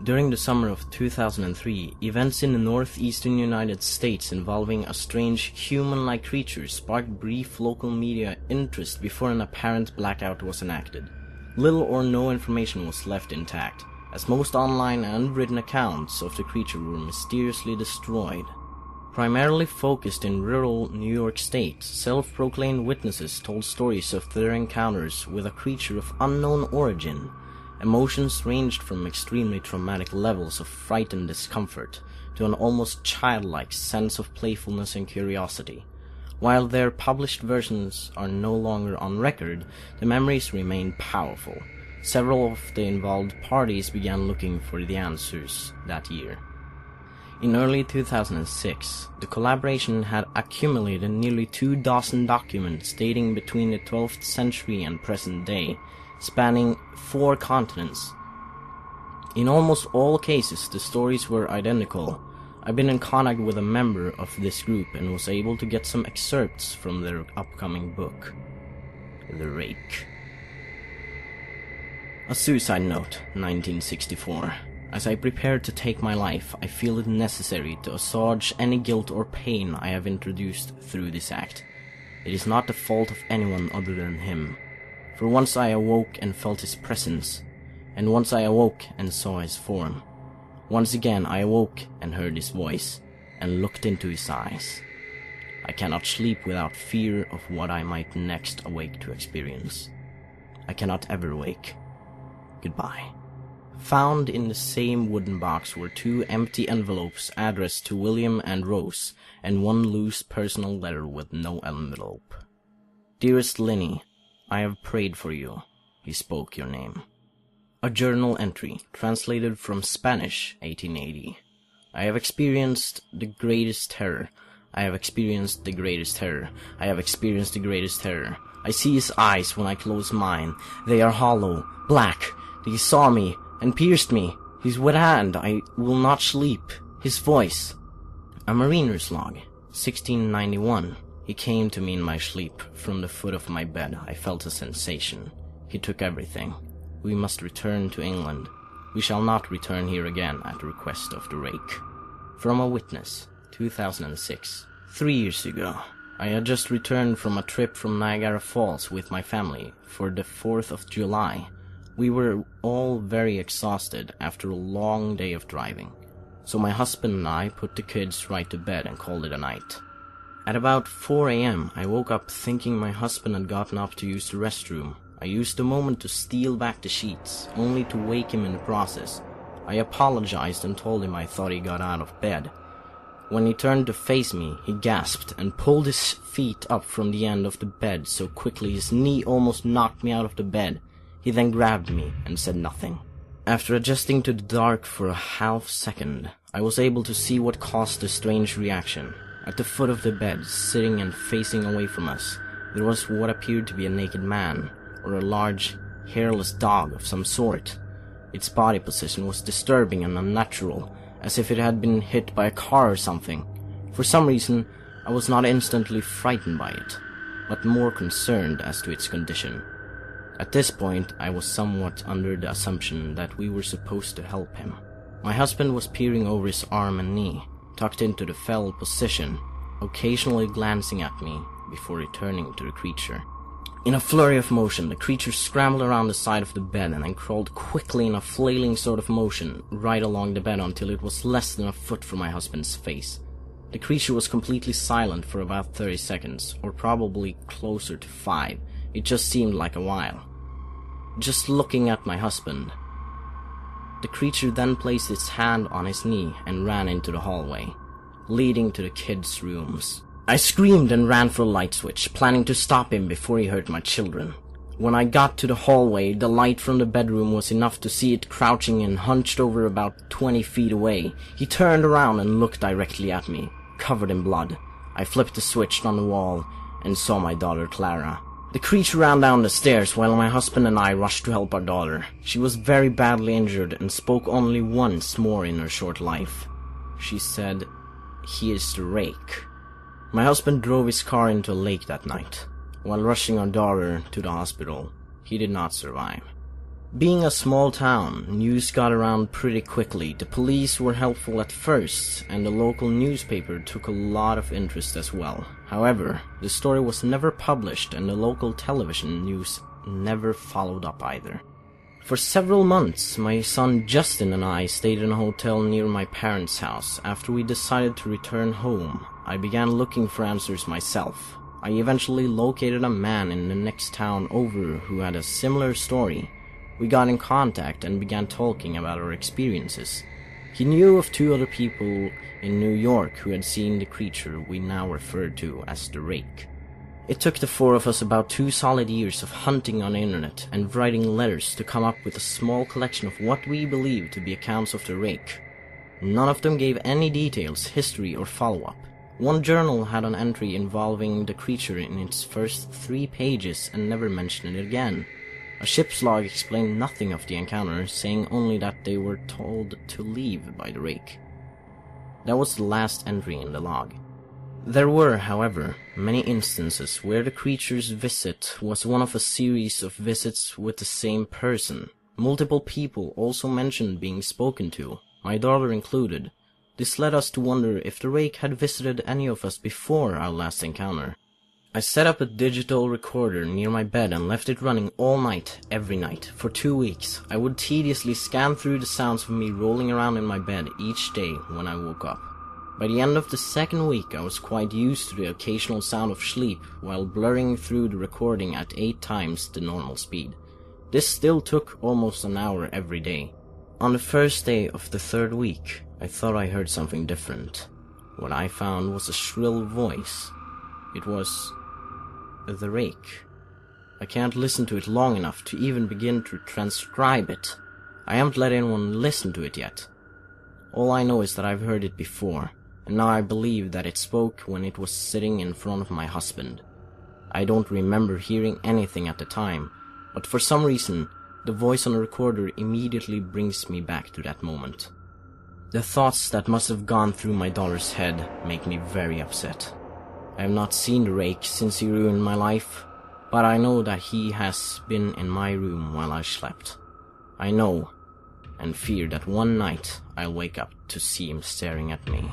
During the summer of 2003, events in the northeastern United States involving a strange human-like creature sparked brief local media interest before an apparent blackout was enacted. Little or no information was left intact, as most online and written accounts of the creature were mysteriously destroyed. Primarily focused in rural New York State, self-proclaimed witnesses told stories of their encounters with a creature of unknown origin. Emotions ranged from extremely traumatic levels of fright and discomfort to an almost childlike sense of playfulness and curiosity. While their published versions are no longer on record, the memories remain powerful. Several of the involved parties began looking for the answers that year. In early 2006, the collaboration had accumulated nearly 24 documents dating between the 12th century and present day, spanning 4 continents. In almost all cases, the stories were identical. I've been in contact with a member of this group and was able to get some excerpts from their upcoming book, The Rake. A Suicide Note, 1964. As I prepare to take my life, I feel it necessary to assuage any guilt or pain I have introduced through this act. It is not the fault of anyone other than him. For once I awoke and felt his presence, and once I awoke and saw his form. Once again I awoke and heard his voice, and looked into his eyes. I cannot sleep without fear of what I might next awake to experience. I cannot ever wake. Goodbye. Found in the same wooden box were 2 empty envelopes addressed to William and Rose, and 1 loose personal letter with no envelope. Dearest Linny, I have prayed for you. He spoke your name. A journal entry, translated from Spanish, 1880. I have experienced the greatest terror. I have experienced the greatest terror. I have experienced the greatest terror. I see his eyes when I close mine. They are hollow, black. He saw me and pierced me. His wet hand, I will not sleep. His voice. A mariner's log, 1691. He came to me in my sleep. From the foot of my bed I felt a sensation. He took everything. We must return to England. We shall not return here again at the request of the Rake. From a witness, 2006. 3 years ago, I had just returned from a trip from Niagara Falls with my family for the 4th of July. We were all very exhausted after a long day of driving, so my husband and I put the kids right to bed and called it a night. At about 4 a.m. I woke up thinking my husband had gotten up to use the restroom. I used the moment to steal back the sheets, only to wake him in the process. I apologized and told him I thought he got out of bed. When he turned to face me, he gasped and pulled his feet up from the end of the bed so quickly his knee almost knocked me out of the bed. He then grabbed me and said nothing. After adjusting to the dark for a half second, I was able to see what caused the strange reaction. At the foot of the bed, sitting and facing away from us, there was what appeared to be a naked man, or a large, hairless dog of some sort. Its body position was disturbing and unnatural, as if it had been hit by a car or something. For some reason, I was not instantly frightened by it, but more concerned as to its condition. At this point, I was somewhat under the assumption that we were supposed to help him. My husband was peering over his arm and knee, tucked into the fetal position, occasionally glancing at me before returning to the creature. In a flurry of motion, the creature scrambled around the side of the bed and then crawled quickly in a flailing sort of motion right along the bed until it was less than a foot from my husband's face. The creature was completely silent for about 30 seconds, or probably closer to 5. It just seemed like a while. Just looking at my husband. The creature then placed its hand on his knee and ran into the hallway, leading to the kids' rooms. I screamed and ran for a light switch, planning to stop him before he hurt my children. When I got to the hallway, the light from the bedroom was enough to see it crouching and hunched over about 20 feet away. He turned around and looked directly at me, covered in blood. I flipped the switch on the wall and saw my daughter Clara. The creature ran down the stairs while my husband and I rushed to help our daughter. She was very badly injured and spoke only once more in her short life. She said, "He is the Rake." My husband drove his car into a lake that night. While rushing our daughter to the hospital, he did not survive. Being a small town, news got around pretty quickly. The police were helpful at first, and the local newspaper took a lot of interest as well. However, the story was never published and the local television news never followed up either. For several months, my son Justin and I stayed in a hotel near my parents' house. After we decided to return home, I began looking for answers myself. I eventually located a man in the next town over who had a similar story. We got in contact and began talking about our experiences. He knew of 2 other people in New York who had seen the creature we now refer to as the Rake. It took the 4 of us about 2 solid years of hunting on the internet and writing letters to come up with a small collection of what we believed to be accounts of the Rake. None of them gave any details, history, or follow-up. One journal had an entry involving the creature in its first 3 pages and never mentioned it again. A ship's log explained nothing of the encounter, saying only that they were told to leave by the Rake. That was the last entry in the log. There were, however, many instances where the creature's visit was one of a series of visits with the same person. Multiple people also mentioned being spoken to, my daughter included. This led us to wonder if the Rake had visited any of us before our last encounter. I set up a digital recorder near my bed and left it running all night, every night. For 2 weeks, I would tediously scan through the sounds of me rolling around in my bed each day when I woke up. By the end of the 2nd week, I was quite used to the occasional sound of sleep while blurring through the recording at 8 times the normal speed. This still took almost an hour every day. On the first day of the 3rd week, I thought I heard something different. What I found was a shrill voice. It was the Rake. I can't listen to it long enough to even begin to transcribe it. I haven't let anyone listen to it yet. All I know is that I've heard it before, and now I believe that it spoke when it was sitting in front of my husband. I don't remember hearing anything at the time, but for some reason, the voice on the recorder immediately brings me back to that moment. The thoughts that must have gone through my daughter's head make me very upset. I have not seen the Rake since he ruined my life, but I know that he has been in my room while I slept. I know and fear that one night I'll wake up to see him staring at me.